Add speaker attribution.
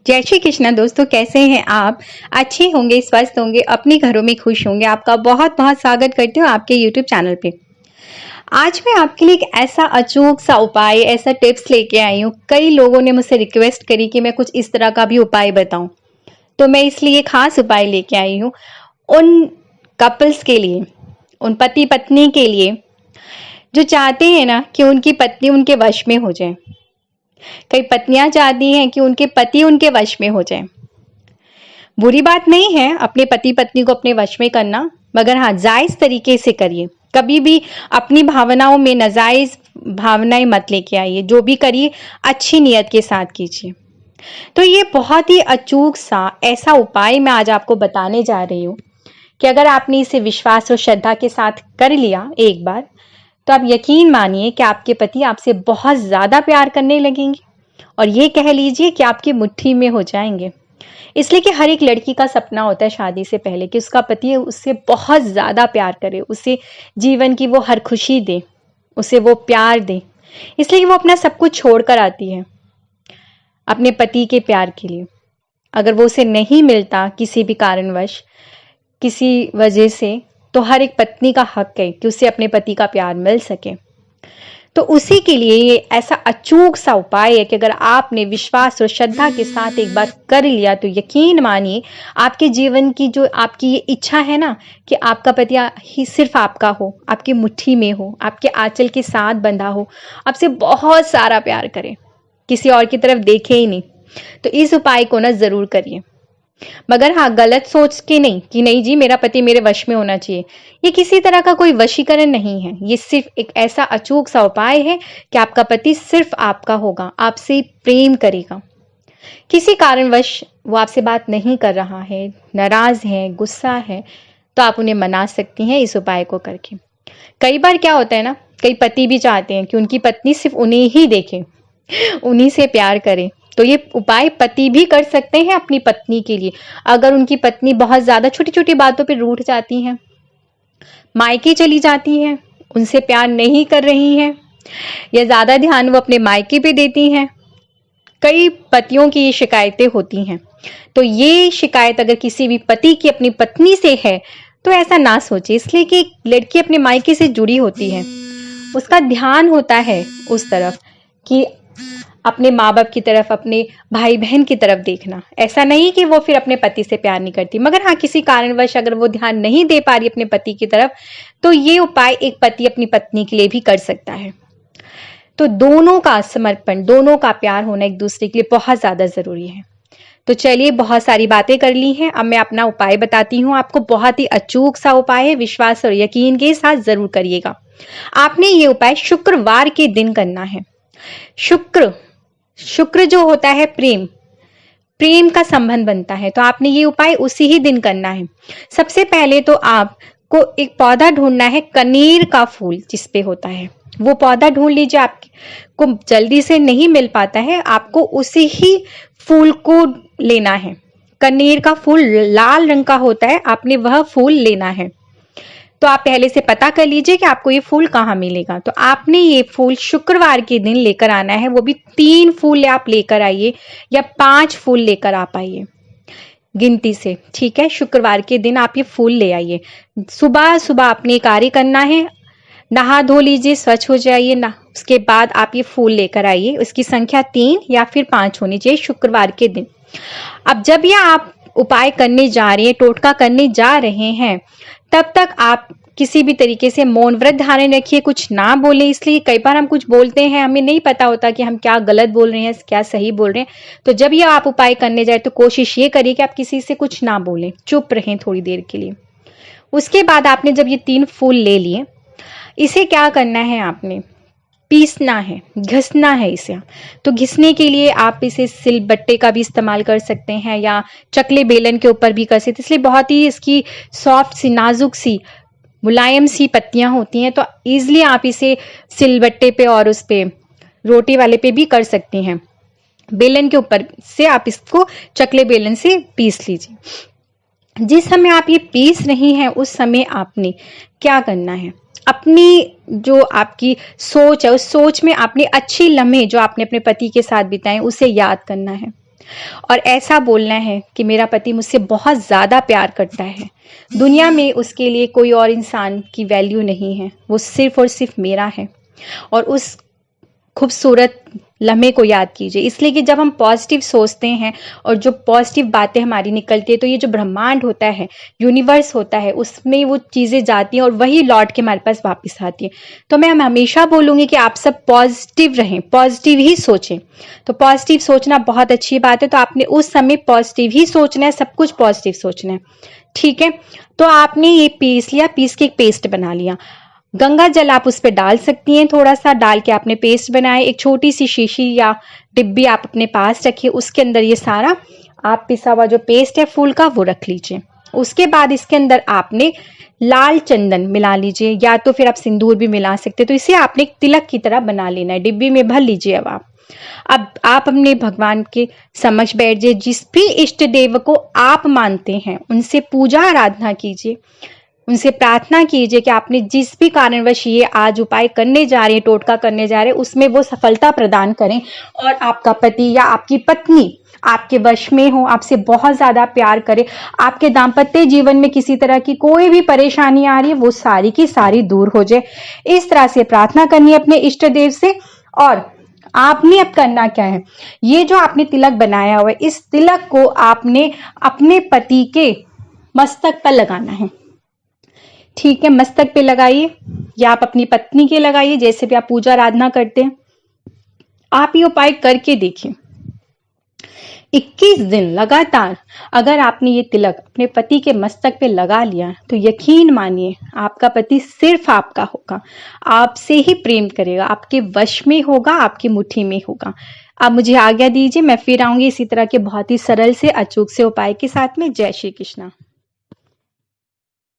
Speaker 1: जय श्री कृष्णा दोस्तों, कैसे हैं आप? अच्छे होंगे, स्वस्थ होंगे, अपने घरों में खुश होंगे। आपका बहुत बहुत स्वागत करती हूँ आपके YouTube चैनल पे। आज मैं आपके लिए एक ऐसा अचूक सा उपाय, ऐसा टिप्स लेके आई हूँ। कई लोगों ने मुझसे रिक्वेस्ट करी कि मैं कुछ इस तरह का भी उपाय बताऊं, तो मैं इसलिए खास उपाय लेके आई हूँ उन कपल्स के लिए, उन पति पत्नी के लिए जो चाहते हैं ना कि उनकी पत्नी उनके वश में हो जाए। कई पत्नियां चाहती हैं कि उनके पति उनके वश में हो जाए। बुरी बात नहीं है अपने पति पत्नी को अपने वश में करना, मगर हाँ, जायज तरीके से करिए। कभी भी अपनी भावनाओं में नाजायज भावनाएं मत लेके आइए। जो भी करिए अच्छी नियत के साथ कीजिए। तो ये बहुत ही अचूक सा ऐसा उपाय मैं आज आपको बताने जा रही हूँ कि अगर आपने इसे विश्वास और श्रद्धा के साथ कर लिया एक बार, तो आप यकीन मानिए कि आपके पति आपसे बहुत ज्यादा प्यार करने लगेंगे और ये कह लीजिए कि आपकी मुट्ठी में हो जाएंगे। इसलिए कि हर एक लड़की का सपना होता है शादी से पहले कि उसका पति उससे बहुत ज्यादा प्यार करे, उसे जीवन की वो हर खुशी दे, उसे वो प्यार दे। इसलिए कि वो अपना सब कुछ छोड़कर आती है अपने पति के प्यार के लिए। अगर वो उसे नहीं मिलता किसी भी कारणवश, किसी वजह से, तो हर एक पत्नी का हक है कि उसे अपने पति का प्यार मिल सके। तो उसी के लिए ये ऐसा अचूक सा उपाय है कि अगर आपने विश्वास और श्रद्धा के साथ एक बार कर लिया, तो यकीन मानिए आपके जीवन की जो आपकी ये इच्छा है ना कि आपका पति ही सिर्फ आपका हो, आपकी मुट्ठी में हो, आपके आंचल के साथ बंधा हो, आपसे बहुत सारा प्यार करे, किसी और की तरफ देखे ही नहीं। तो इस उपाय को ना जरूर करिए, मगर हाँ, गलत सोच के नहीं कि नहीं जी मेरा पति मेरे वश में होना चाहिए। ये किसी तरह का कोई वशीकरण नहीं है। ये सिर्फ एक ऐसा अचूक सा उपाय है कि आपका पति सिर्फ आपका होगा, आपसे प्रेम करेगा। किसी कारणवश वो आपसे बात नहीं कर रहा है, नाराज है, गुस्सा है, तो आप उन्हें मना सकती हैं इस उपाय को करके। कई बार क्या होता है ना, कई पति भी चाहते हैं कि उनकी पत्नी सिर्फ उन्हें ही देखे, उन्हीं से प्यार करे। तो ये उपाय पति भी कर सकते हैं अपनी पत्नी के लिए। अगर उनकी पत्नी बहुत ज्यादा छोटी छोटी बातों पे रूठ जाती हैं, मायके चली जाती हैं, उनसे प्यार नहीं कर रही हैं, या ज्यादा ध्यान वो अपने मायके पे देती हैं, कई पतियों की ये शिकायतें होती हैं। तो ये शिकायत अगर किसी भी पति की अपनी पत्नी से है, तो ऐसा ना सोचे। इसलिए कि एक लड़की अपने मायके से जुड़ी होती है, उसका ध्यान होता है उस तरफ कि अपने माँ बाप की तरफ, अपने भाई बहन की तरफ देखना। ऐसा नहीं कि वो फिर अपने पति से प्यार नहीं करती, मगर हाँ, किसी कारणवश अगर वो ध्यान नहीं दे पा रही अपने पति की तरफ, तो ये उपाय एक पति अपनी पत्नी के लिए भी कर सकता है। तो दोनों का समर्पण, दोनों का प्यार होना एक दूसरे के लिए बहुत ज्यादा जरूरी है। तो चलिए, बहुत सारी बातें कर ली हैं, अब मैं अपना उपाय बताती हूँ आपको। बहुत ही अचूक सा उपाय है, विश्वास और यकीन के साथ जरूर करिएगा। आपने ये उपाय शुक्रवार के दिन करना है। शुक्र जो होता है प्रेम का संबंध बनता है, तो आपने ये उपाय उसी ही दिन करना है। सबसे पहले तो आपको एक पौधा ढूंढना है, कनेर का फूल जिस पे होता है वो पौधा ढूंढ लीजिए। आपको जल्दी से नहीं मिल पाता है, आपको उसी ही फूल को लेना है। कनेर का फूल लाल रंग का होता है, आपने वह फूल लेना है। तो आप पहले से पता कर लीजिए कि आपको ये फूल कहाँ मिलेगा। तो आपने ये फूल शुक्रवार के दिन लेकर आना है, वो भी 3 फूल आप लेकर आइए या 5 फूल लेकर आप आइए गिनती से, ठीक है। शुक्रवार के दिन आप ये फूल ले आइए। सुबह सुबह आपने कार्य करना है, नहा धो लीजिए, स्वच्छ हो जाइए ना, उसके बाद आप ये फूल लेकर आइए। उसकी संख्या 3 या फिर 5 होनी चाहिए शुक्रवार के दिन। अब जब ये आप उपाय करने जा रहे हैं, टोटका करने जा रहे हैं, तब तक आप किसी भी तरीके से मौन व्रत धारण रखिए, कुछ ना बोले। इसलिए कई बार हम कुछ बोलते हैं, हमें नहीं पता होता कि हम क्या गलत बोल रहे हैं, क्या सही बोल रहे हैं। तो जब ये आप उपाय करने जाए, तो कोशिश ये करिए कि आप किसी से कुछ ना बोलें, चुप रहें थोड़ी देर के लिए। उसके बाद आपने जब ये 3 फूल ले लिए, इसे क्या करना है, आपने पीसना है, घिसना है इसे। तो घिसने के लिए आप इसे सिलबट्टे का भी इस्तेमाल कर सकते हैं या चकले बेलन के ऊपर भी कर सकते हैं। इसलिए बहुत ही इसकी सॉफ्ट सी, नाजुक सी, मुलायम सी पत्तियां होती हैं, तो इजिली आप इसे सिलबट्टे पे और उस पे रोटी वाले पे भी कर सकती हैं। बेलन के ऊपर से आप इसको चकले बेलन से पीस लीजिए। जिस समय आप ये पीस रही हैं, उस समय आपने क्या करना है, अपनी जो आपकी सोच है, उस सोच में आपने अच्छी लम्हे जो आपने अपने पति के साथ बिताए उसे याद करना है। और ऐसा बोलना है कि मेरा पति मुझसे बहुत ज़्यादा प्यार करता है, दुनिया में उसके लिए कोई और इंसान की वैल्यू नहीं है, वो सिर्फ और सिर्फ मेरा है। और उस खूबसूरत लम्हे को याद कीजिए, इसलिए कि जब हम पॉजिटिव सोचते हैं और जो पॉजिटिव बातें हमारी निकलती है, तो ये जो ब्रह्मांड होता है, यूनिवर्स होता है, उसमें वो चीज़ें जाती हैं और वही लौट के हमारे पास वापस आती है। तो मैं हमेशा बोलूँगी कि आप सब पॉजिटिव रहें, पॉजिटिव ही सोचें। तो पॉजिटिव सोचना बहुत अच्छी बात है, तो आपने उस समय पॉजिटिव ही सोचना है, सब कुछ पॉजिटिव सोचना है, ठीक है। तो आपने ये पीस लिया, पीस के एक पेस्ट बना लिया। गंगा जल आप उस पर डाल सकती हैं, थोड़ा सा डाल के आपने पेस्ट बनाए। एक छोटी सी शीशी या डिब्बी आप अपने पास रखिए, उसके अंदर ये सारा आप पिसा हुआ जो पेस्ट है फूल का वो रख लीजिए। उसके बाद इसके अंदर आपने लाल चंदन मिला लीजिए, या तो फिर आप सिंदूर भी मिला सकते हैं। तो इसे आपने एक तिलक की तरह बना लेना है, डिब्बी में भर लीजिए। अब आप अपने भगवान के समक्ष बैठ जाइए, जिस भी इष्ट देव को आप मानते हैं उनसे पूजा आराधना कीजिए, उनसे प्रार्थना कीजिए कि आपने जिस भी कारणवश ये आज उपाय करने जा रहे हैं, टोटका करने जा रहे हैं, उसमें वो सफलता प्रदान करें और आपका पति या आपकी पत्नी आपके वश में हो, आपसे बहुत ज्यादा प्यार करे, आपके दाम्पत्य जीवन में किसी तरह की कोई भी परेशानी आ रही है वो सारी की सारी दूर हो जाए। इस तरह से प्रार्थना करनी है अपने इष्ट देव से। और आपने अब करना क्या है, ये जो आपने तिलक बनाया हुआ है, इस तिलक को आपने अपने पति के मस्तक पर लगाना है, ठीक है। मस्तक पे लगाइए या आप अपनी पत्नी के लगाइए, जैसे भी आप पूजा आराधना करते हैं। आप ये उपाय करके देखिए, 21 दिन लगातार अगर आपने ये तिलक अपने पति के मस्तक पे लगा लिया तो यकीन मानिए आपका पति सिर्फ आपका होगा, आपसे ही प्रेम करेगा, आपके वश में होगा, आपकी मुट्ठी में होगा। आप मुझे आज्ञा दीजिए, मैं फिर आऊंगी इसी तरह के बहुत ही सरल से अचूक से उपाय के साथ में। जय श्री कृष्णा।